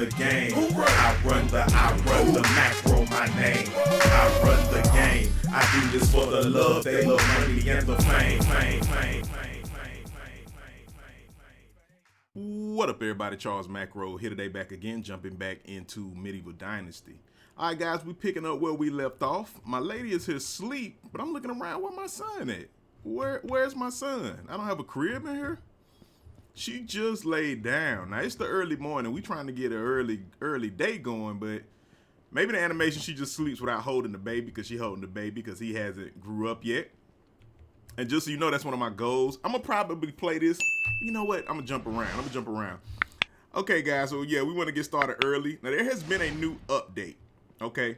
the game. I run the macro, my name. I run the game. I do this for the love, they love money and the fame. What up, everybody? Charles Macro here today, back again, jumping back into Medieval Dynasty. All right, guys, we picking up where we left off. My lady is here asleep, but I'm looking around. Where my son at? Where's my son? I don't have a crib in here. She just laid down. Now it's the early morning. We trying to get an early day going, but maybe the animation she just sleeps without holding the baby because she holding the baby because he hasn't grew up yet. And just so you know, that's one of my goals. I'm gonna probably play this. You know what? I'm gonna jump around. Okay, guys. So yeah, we want to get started early. Now there has been a new update. Okay.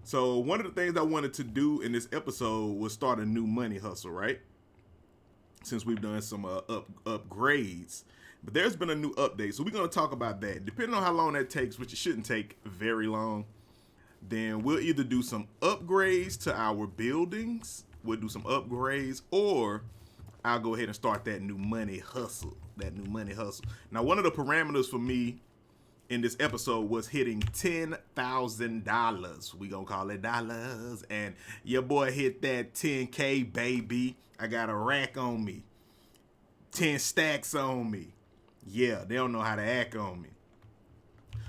So one of the things I wanted to do in this episode was start a new money hustle, right? Since we've done some upgrades, but there's been a new update, so we're going to talk about that. Depending on how long that takes, which it shouldn't take very long, then we'll either do some upgrades to our buildings, we'll do some upgrades, or I'll go ahead and start that new money hustle. Now, one of the parameters for me in this episode was hitting $10,000. We gonna call it dollars, and your boy hit that 10K, baby. I got a rack on me, 10 stacks on me. Yeah, they don't know how to act on me.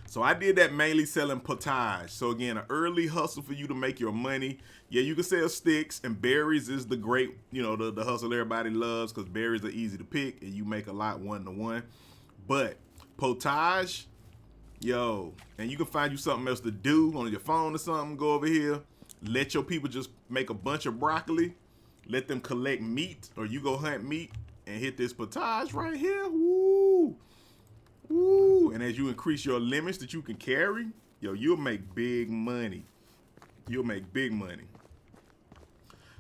So I did that mainly selling potage. So again, an early hustle for you to make your money. Yeah, you can sell sticks, and berries is the great, the hustle everybody loves because berries are easy to pick and you make a lot one-to-one. But potage, yo, and you can find you something else to do on your phone or something. Go over here, let your people just make a bunch of broccoli. Let them collect meat, or you go hunt meat and hit this potage right here. Woo! Woo! And as you increase your limits that you can carry, yo, you'll make big money.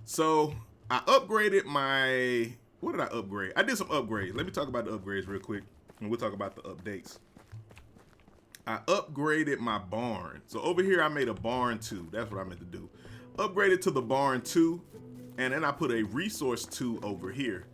So I upgraded my, what did I upgrade? I did some upgrades. Let me talk about the upgrades real quick, and we'll talk about the updates. I upgraded my barn. So over here, I made a barn 2. That's what I meant to do. Upgraded to the barn 2. And then I put a resource 2 over here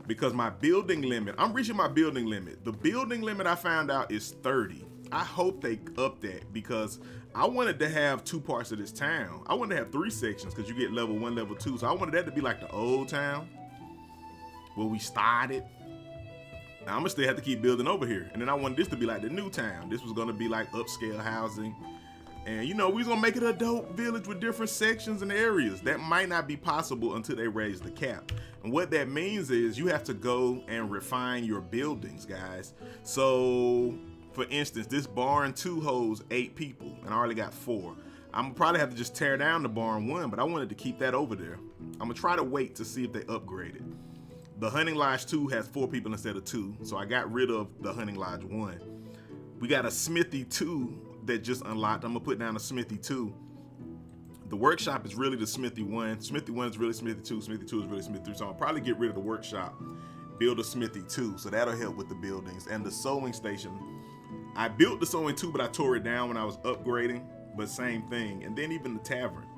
because my building limit, I'm reaching my building limit. The building limit I found out is 30. I hope they up that because I wanted to have 2 parts of this town. I wanted to have 3 sections because you get level 1, level 2. So I wanted that to be like the old town where we started. Now I'm gonna still have to keep building over here. And then I wanted this to be like the new town. This was gonna be like upscale housing. And we was gonna make it a dope village with different sections and areas. That might not be possible until they raise the cap. And what that means is you have to go and refine your buildings, guys. So for instance, this barn 2 holds 8 people and I already got 4. I'm gonna probably have to just tear down the barn 1, but I wanted to keep that over there. I'm gonna try to wait to see if they upgrade it. The hunting lodge 2 has 4 people instead of 2. So I got rid of the hunting lodge 1. We got a smithy 2 that just unlocked. I'm gonna put down a smithy 2. The workshop is really the smithy 1. Smithy 1 is really smithy 2. Smithy 2 is really smithy 3. So I'll probably get rid of the workshop, build a smithy 2. So that'll help with the buildings. And the sewing station, I built the sewing 2, but I tore it down when I was upgrading, but same thing. And then even the tavern,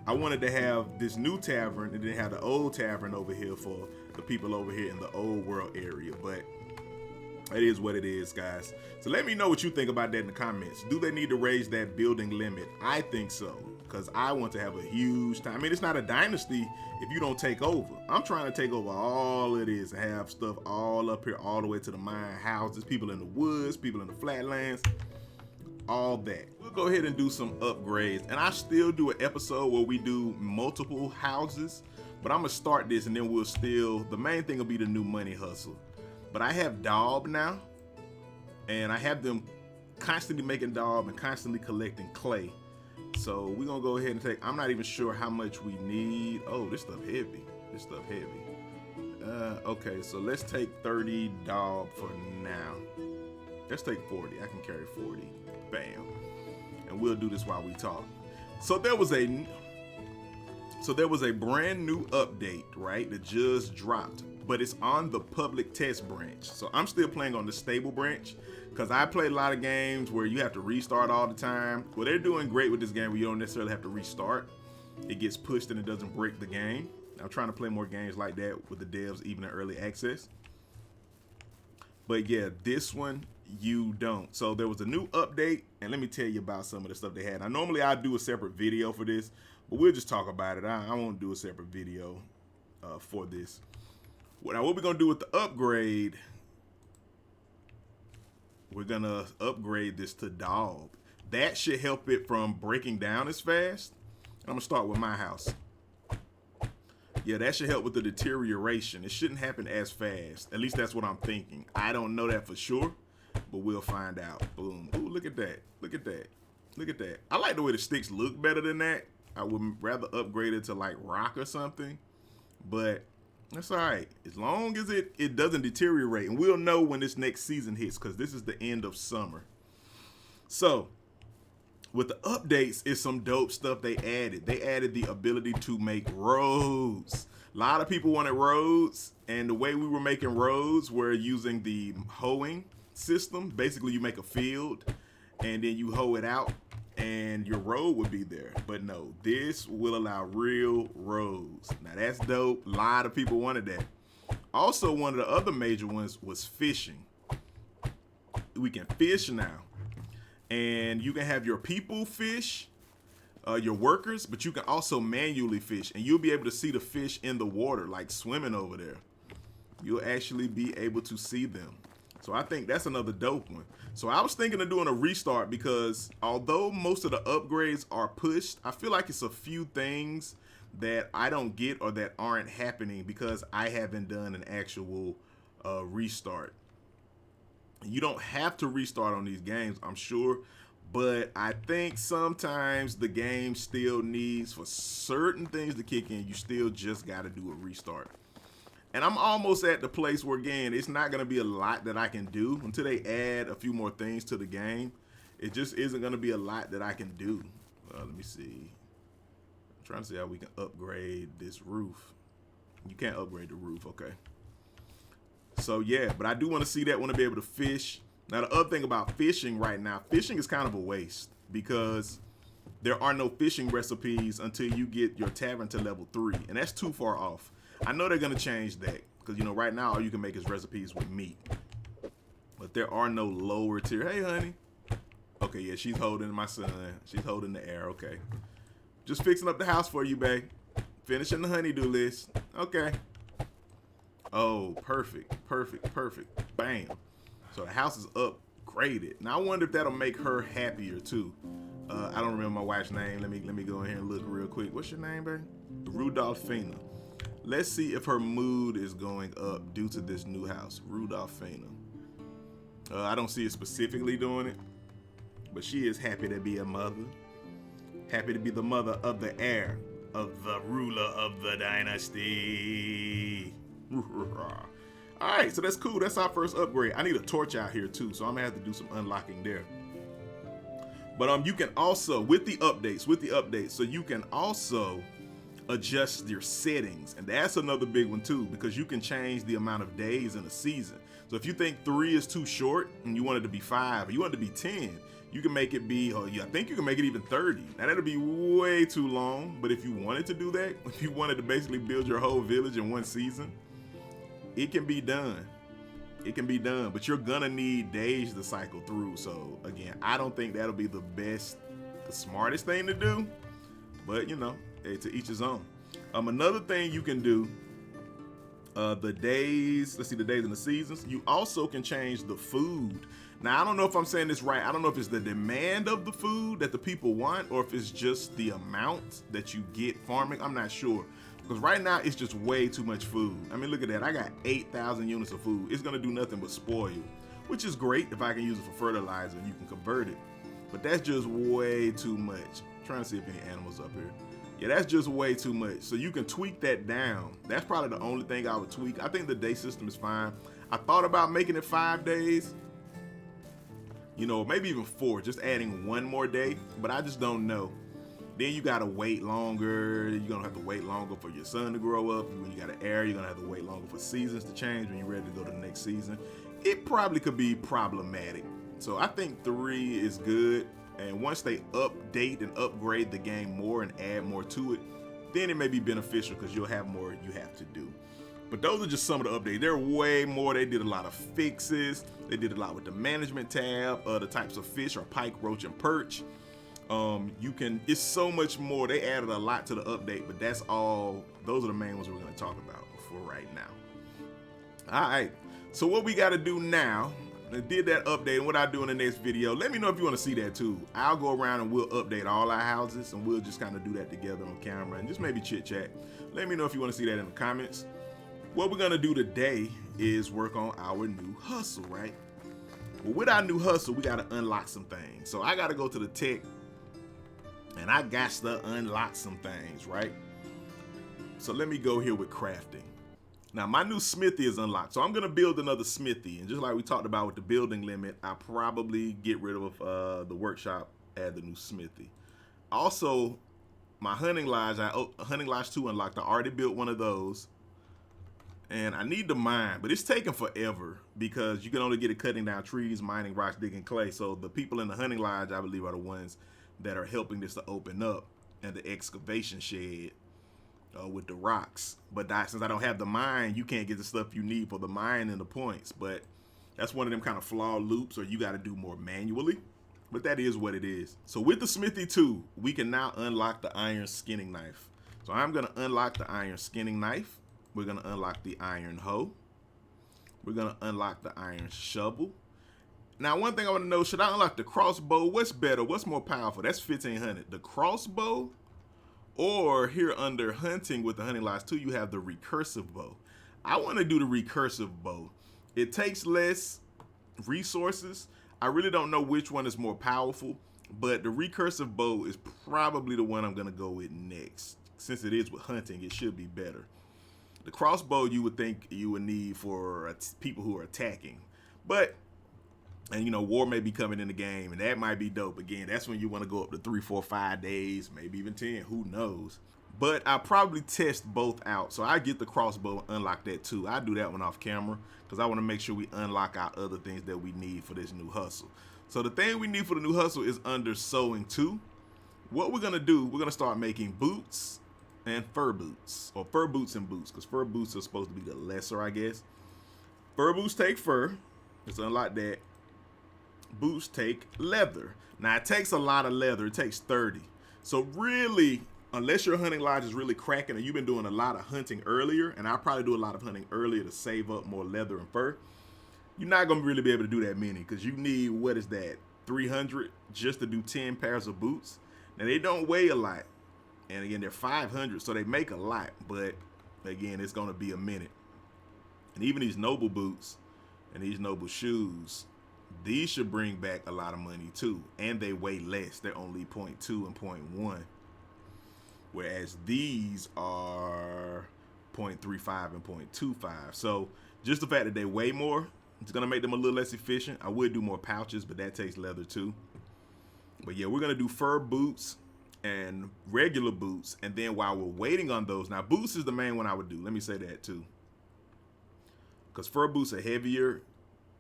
I wanted to have this new tavern and then have the old tavern over here for the people over here in the old world area. But it is what it is, guys. So let me know what you think about that in the comments. Do they need to raise that building limit? I think so, because I want to have a huge time. I mean, it's not a dynasty if you don't take over. I'm trying to take over all of this and have stuff all up here, all the way to the mine houses, people in the woods, people in the flatlands, all that. We'll go ahead and do some upgrades. And I still do an episode where we do multiple houses, but I'm going to start this and then the main thing will be the new money hustle. But I have daub now, and I have them constantly making daub and constantly collecting clay. So we're gonna go ahead and I'm not even sure how much we need. Oh, this stuff heavy. Okay, so let's take 30 daub for now. Let's take 40. I can carry 40. Bam. And we'll do this while we talk. So there was a brand new update, right, that just dropped. But it's on the public test branch. So I'm still playing on the stable branch because I played a lot of games where you have to restart all the time. Well, they're doing great with this game where you don't necessarily have to restart. It gets pushed and it doesn't break the game. I'm trying to play more games like that with the devs, even in early access. But yeah, this one you don't. So there was a new update, and let me tell you about some of the stuff they had. Now, normally I do a separate video for this, but we'll just talk about it. I won't do a separate video for this. Now, what we're gonna do with the upgrade, we're gonna upgrade this to dog. That should help it from breaking down as fast. I'm gonna start with my house. Yeah, that should help with the deterioration. It shouldn't happen as fast. At least that's what I'm thinking. I don't know that for sure, but we'll find out. Boom. Ooh, look at that. Look at that. Look at that. I like the way the sticks look better than that. I would rather upgrade it to like rock or something, but that's all right. As long as it doesn't deteriorate, and we'll know when this next season hits because this is the end of summer. So with the updates, is some dope stuff they added. They added the ability to make roads. A lot of people wanted roads, and the way we were making roads, we're using the hoeing system. Basically, you make a field, and then you hoe it out, and your road would be there. But no, this will allow real roads. Now, that's dope. A lot of people wanted that. Also, one of the other major ones was fishing. We can fish now. And you can have your people fish, your workers, but you can also manually fish, and you'll be able to see the fish in the water, like swimming over there. You'll actually be able to see them. So I think that's another dope one. So I was thinking of doing a restart because although most of the upgrades are pushed, I feel like it's a few things that I don't get or that aren't happening because I haven't done an actual restart. You don't have to restart on these games, I'm sure, but I think sometimes the game still needs, for certain things to kick in, you still just got to do a restart. And I'm almost at the place where, again, it's not going to be a lot that I can do until they add a few more things to the game. It just isn't going to be a lot that I can do. Let me see. I'm trying to see how we can upgrade this roof. You can't upgrade the roof, okay. So yeah, but I do want to see that, want to be able to fish. Now the other thing about fishing right now, fishing is kind of a waste because there are no fishing recipes until you get your tavern to level 3, and that's too far off. I know they're gonna change that because, you know, right now all you can make is recipes with meat, but there are no lower tier. Hey honey. Okay, yeah, she's holding my son. She's holding the air. Okay, just fixing up the house for you, babe. Finishing the honeydew list. Okay. Oh, perfect, perfect, perfect. Bam. So the house is upgraded. Now I wonder if that'll make her happier too. I don't remember my wife's name. Let me go in here and look real quick. What's your name, babe? Rudolphina. Let's see if her mood is going up due to this new house. Rudolphina. I don't see it specifically doing it, but she is happy to be a mother. Happy to be the mother of the heir of the ruler of the dynasty. All right, so that's cool. That's our first upgrade. I need a torch out here too, so I'm gonna have to do some unlocking there. But you can also, with the updates, so you can also adjust your settings, and that's another big one too, because you can change the amount of days in a season. So if you think 3 is too short and you want it to be 5, or you want it to be 10, you can make it be, I think you can make it even 30. Now that'll be way too long, but if you wanted to do that, if you wanted to basically build your whole village in one season, it can be done. It can be done, but you're gonna need days to cycle through. So again, I don't think that'll be the smartest thing to do, but you know, hey, to each his own. Another thing you can do, the days, let's see, the days and the seasons, you also can change the food. Now, I don't know if I'm saying this right. I don't know if it's the demand of the food that the people want or if it's just the amount that you get farming. I'm not sure. Because right now, it's just way too much food. I mean, look at that. I got 8,000 units of food. It's going to do nothing but spoil, which is great if I can use it for fertilizer and you can convert it. But that's just way too much. I'm trying to see if any animals up here. Yeah, that's just way too much. So you can tweak that down. That's probably the only thing I would tweak. I think the day system is fine. I thought about making it 5 days. You know, maybe even 4, just adding 1 more day. But I just don't know. Then you gotta wait longer. You're gonna have to wait longer for your son to grow up. When you got an heir, you're gonna have to wait longer for seasons to change when you're ready to go to the next season. It probably could be problematic. So I think 3 is good. And once they update and upgrade the game more and add more to it, then it may be beneficial because you'll have more you have to do. But those are just some of the updates. There are way more. They did a lot of fixes. They did a lot with the management tab, the types of fish are pike, roach, and perch. It's so much more. They added a lot to the update, but that's all. Those are the main ones we're going to talk about for right now. All right. So what we got to do now, I did that update, and what I do in the next video, let me know if you want to see that too. I'll go around and we'll update all our houses, and we'll just kind of do that together on camera and just maybe chit chat. Let me know if you want to see that in the comments. What we're going to do today is work on our new hustle, right? Well, with our new hustle, we got to unlock some things. So I got to go to the tech, and I got to unlock some things, right? So let me go here with crafting. Now, my new smithy is unlocked, so I'm going to build another smithy. And just like we talked about with the building limit, I'll probably get rid of the workshop, add the new smithy. Also, my hunting lodge, hunting lodge 2 unlocked. I already built one of those. And I need to mine, but it's taking forever because you can only get it cutting down trees, mining rocks, digging clay. So the people in the hunting lodge, I believe, are the ones that are helping this to open up, and the excavation shed with the rocks. But since I don't have the mine, you can't get the stuff you need for the mine and the points. But that's one of them kind of flawed loops, or you got to do more manually. But that is what it is. So with the smithy 2, we can now unlock the iron skinning knife. So I'm going to unlock the iron skinning knife. We're going to unlock the iron hoe. We're going to unlock the iron shovel. Now, one thing I want to know, should I unlock the crossbow? What's better? What's more powerful? That's 1500. The crossbow, or here under hunting with the hunting lodge 2, you have the recursive bow. I want to do the recursive bow. It takes less resources. I really don't know which one is more powerful, but the recursive bow is probably the one I'm going to go with next. Since it is with hunting, it should be better. The crossbow you would think you would need for people who are attacking, and you know, war may be coming in the game, and that might be dope. Again, that's when you want to go up to 3, 4, 5 days, maybe even 10, who knows. But I'll probably test both out. So I get the crossbow and unlock that too. I do that one off camera because I want to make sure we unlock our other things that we need for this new hustle. So the thing we need for the new hustle is under sewing 2. What we're going to do, we're going to start making boots and fur boots, or fur boots and boots, because fur boots are supposed to be the lesser, I guess. Fur boots take fur. Let's unlock that. Boots take leather. Now, it takes a lot of leather. It takes 30. So really, unless your hunting lodge is really cracking and you've been doing a lot of hunting earlier, and I'll probably do a lot of hunting earlier to save up more leather and fur, you're not going to really be able to do that many, because you need, what is that, 300 just to do 10 pairs of boots. Now, they don't weigh a lot. And again, they're 500, so they make a lot. But again, it's going to be a minute. And even these noble boots and these noble shoes, these should bring back a lot of money too. And they weigh less. They're only 0.2 and 0.1. Whereas these are 0.35 and 0.25. So just the fact that they weigh more, it's going to make them a little less efficient. I would do more pouches, but that takes leather too. But yeah, we're going to do fur boots and regular boots, and then while we're waiting on those, now boots is the main one I would do. Let me say that too, because fur boots are heavier,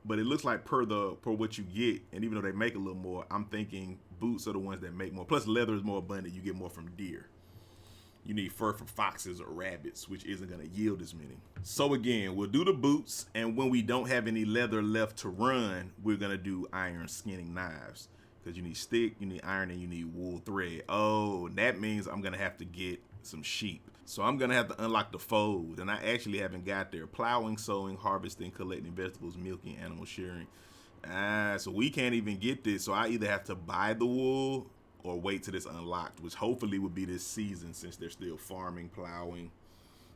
but it looks like per what you get, and even though they make a little more, I'm thinking boots are the ones that make more. Plus leather is more abundant. You get more from deer. You need fur from foxes or rabbits, which isn't going to yield as many. So again, we'll do the boots, and when we don't have any leather left to run, we're going to do iron skinning knives. Because you need stick, you need iron, and you need wool thread. Oh, that means I'm going to have to get some sheep. So I'm going to have to unlock the fold. And I actually haven't got there. Plowing, sowing, harvesting, collecting vegetables, milking, animal shearing. So we can't even get this. So I either have to buy the wool or wait till it's unlocked, which hopefully would be this season since they're still farming, plowing,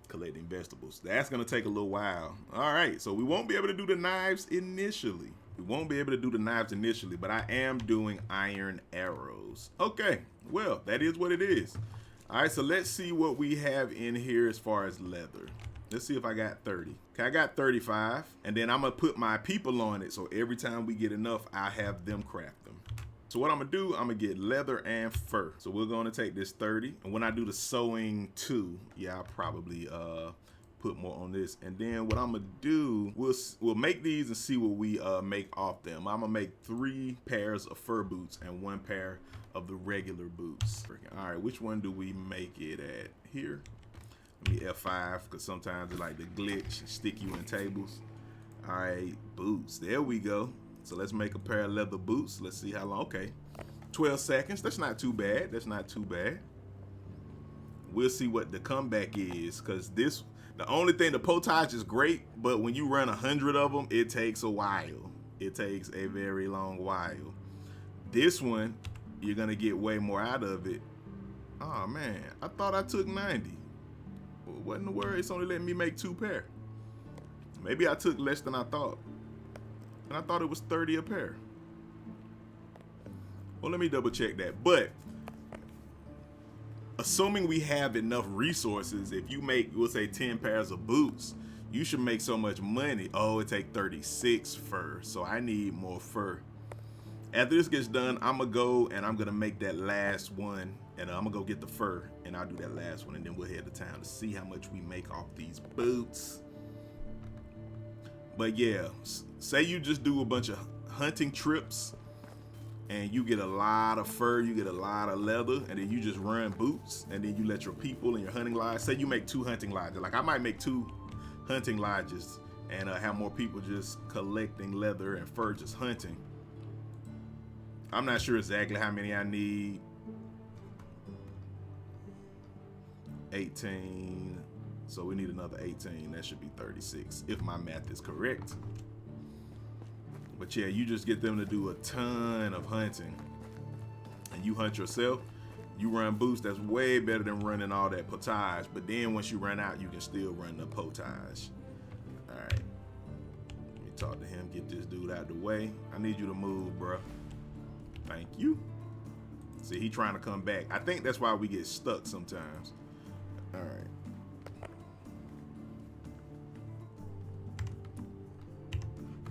collecting vegetables. That's going to take a little while. All right, so we won't be able to do the knives initially. We won't be able to do the knives initially, but I am doing iron arrows. Okay, well, that is what it is. All right, so let's see what we have in here as far as leather. Let's see if I got 30. Okay, I got 35, and then I'm going to put my people on it, so every time we get enough, I have them craft them. So what I'm going to do, I'm going to get leather and fur. So we're going to take this 30, and when I do the sewing 2, yeah, I'll probably put more on this. And then what I'm gonna do, we'll make these and see what we make off them. I'm gonna make 3 pairs of fur boots and 1 pair of the regular boots. All right, which one do we make it at? Here. Let me F5 because sometimes it like the glitch stick you in tables. All right, boots. There we go. So let's make a pair of leather boots. Let's see how long. Okay, 12 seconds. That's not too bad. That's not too bad. We'll see what the comeback is, because the only thing, the potage is great, but when you run 100 of them, it takes a while. It takes a very long while. This one, you're gonna get way more out of it. Oh man, I thought I took 90. Well, what in the world? It's only letting me make 2 pair. Maybe I took less than I thought. And I thought it was 30 a pair. Well, let me double check that. But assuming we have enough resources, if you make, we'll say 10 pairs of boots, you should make so much money. Oh, it take 36 fur, so I need more fur. After this gets done, I'm gonna go and I'm gonna make that last one, and I'm gonna go get the fur, and I'll do that last one, and then we'll head to town to see how much we make off these boots. But yeah, say you just do a bunch of hunting trips, and you get a lot of fur, you get a lot of leather, and then you just run boots, and then you let your people and your hunting lodge, say you make 2 hunting lodges. Like I might make 2 hunting lodges and have more people just collecting leather and fur, just hunting. I'm not sure exactly how many I need. 18, so we need another 18. That should be 36, if my math is correct. But yeah, you just get them to do a ton of hunting, and you hunt yourself. You run boots. That's way better than running all that potage. But then once you run out, you can still run the potage. All right. Let me talk to him. Get this dude out the way. I need you to move, bro. Thank you. See, he trying to come back. I think that's why we get stuck sometimes. All right.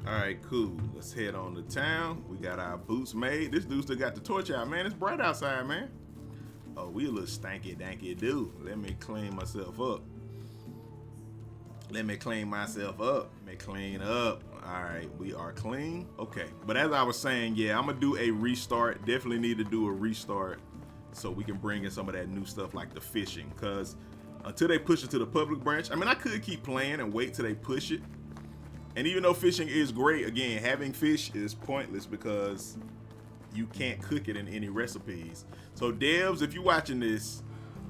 All right, cool. Let's head on to town. We got our boots made. This dude still got the torch out, man. It's bright outside, man. Oh, we a little stanky danky dude. Let me clean myself up. Let me clean myself up. Let me clean up. All right, we are clean. Okay, but as I was saying, yeah, I'm gonna do a restart. Definitely need to do a restart so we can bring in some of that new stuff like the fishing. Cause until they push it to the public branch, I mean, I could keep playing and wait till they push it. And even though fishing is great, again, having fish is pointless because you can't cook it in any recipes. So devs, if you're watching this,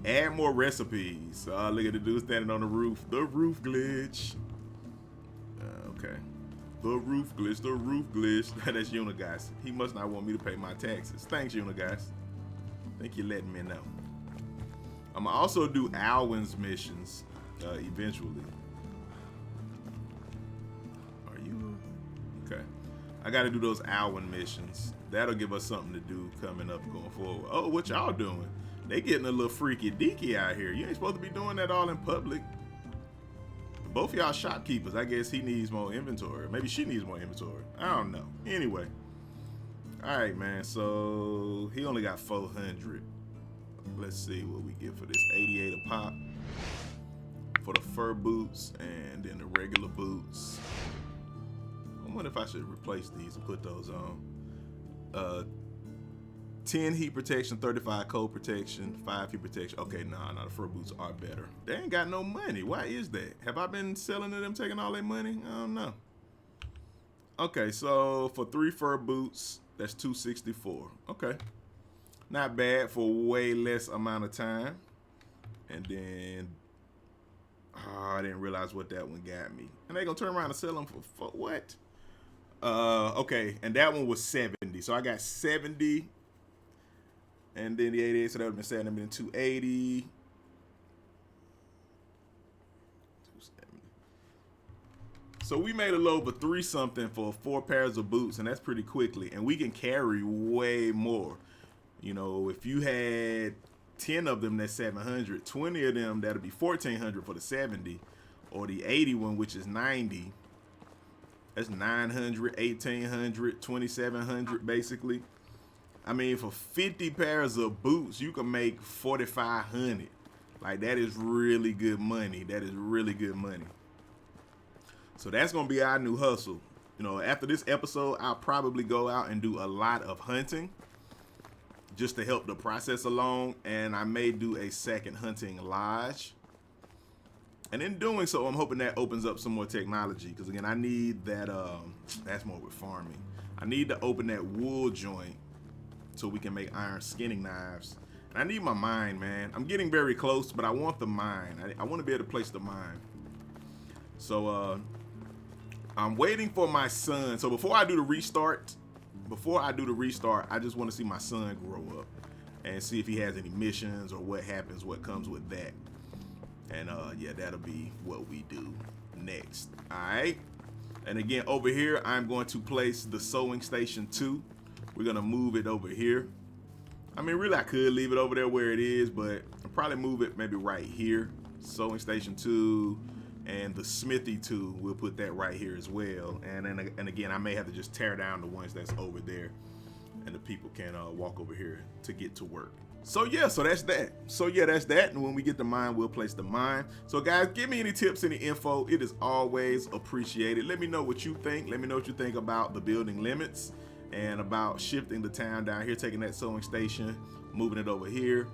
add more recipes. Look at the dude standing on the roof. The roof glitch. Okay. The roof glitch. The roof glitch. That's Uniguys. He must not want me to pay my taxes. Thanks, Uniguys. Thank you letting me know. I'm gonna also do Alwyn's missions eventually. Okay, I got to do those Alwyn missions. That'll give us something to do coming up going forward. Oh, what y'all doing? They getting a little freaky deaky out here. You ain't supposed to be doing that all in public. Both y'all shopkeepers. I guess he needs more inventory. Maybe she needs more inventory. I don't know. Anyway. All right, man. So he only got 400. Let's see what we get for this. 88 a pop for the fur boots and then the regular boots. I wonder if I should replace these and put those on. 10 heat protection, 35 cold protection, 5 heat protection. Okay, nah, the fur boots are better. They ain't got no money. Why is that? Have I been selling to them, taking all their money? I don't know. Okay, so for 3 fur boots, that's $264. Okay, not bad for way less amount of time. And then, I didn't realize what that one got me. And they gonna turn around and sell them for what? Okay, and that one was 70. So I got 70, and then the 88. So that would have been 70 and 280. 270. So we made a little over 3 something for 4 pairs of boots, and that's pretty quickly. And we can carry way more. You know, if you had 10 of them, that's 700. 20 of them, that'll be 1,400 for the 70, or the 80 one, which is 90. That's 900, 1,800, 2,700 basically. I mean, for 50 pairs of boots, you can make 4,500. Like, that is really good money. That is really good money. So that's gonna be our new hustle. You know, after this episode, I'll probably go out and do a lot of hunting just to help the process along, and I may do a second hunting lodge. And in doing so, I'm hoping that opens up some more technology. Because again, I need that, that's more with farming. I need to open that wool joint so we can make iron skinning knives. And I need my mine, man. I'm getting very close, but I want the mine. I want to be able to place the mine. So I'm waiting for my son. So before I do the restart, I just want to see my son grow up and see if he has any missions or what happens, what comes with that. And yeah, that'll be what we do next. All right. And again, over here, I'm going to place the sewing station 2. We're gonna move it over here. I mean, really, I could leave it over there where it is, but I'll probably move it maybe right here. Sewing station 2 and the smithy 2. We'll put that right here as well. And again, I may have to just tear down the ones that's over there, and the people can walk over here to get to work. So yeah, so that's that. And when we get the mine, we'll place the mine. So guys, give me any tips, any info. It is always appreciated. Let me know what you think. Let me know what you think about the building limits and about shifting the town down here, taking that sewing station, moving it over here,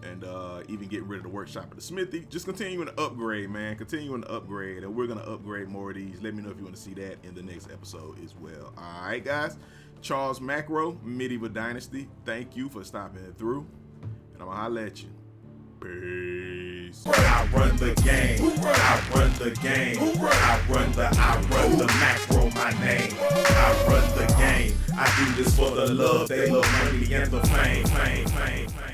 and even getting rid of the workshop at the smithy. Just continuing to upgrade, man. Continuing to upgrade, and we're gonna upgrade more of these. Let me know if you want to see that in the next episode as well. All right, guys. Charles Macro, Medieval Dynasty. Thank you for stopping through, and I'm gonna holla at you. Peace. I run the game. I run the game. I run the macro, my name. I run the game. I do this for the love. They love money and the fame.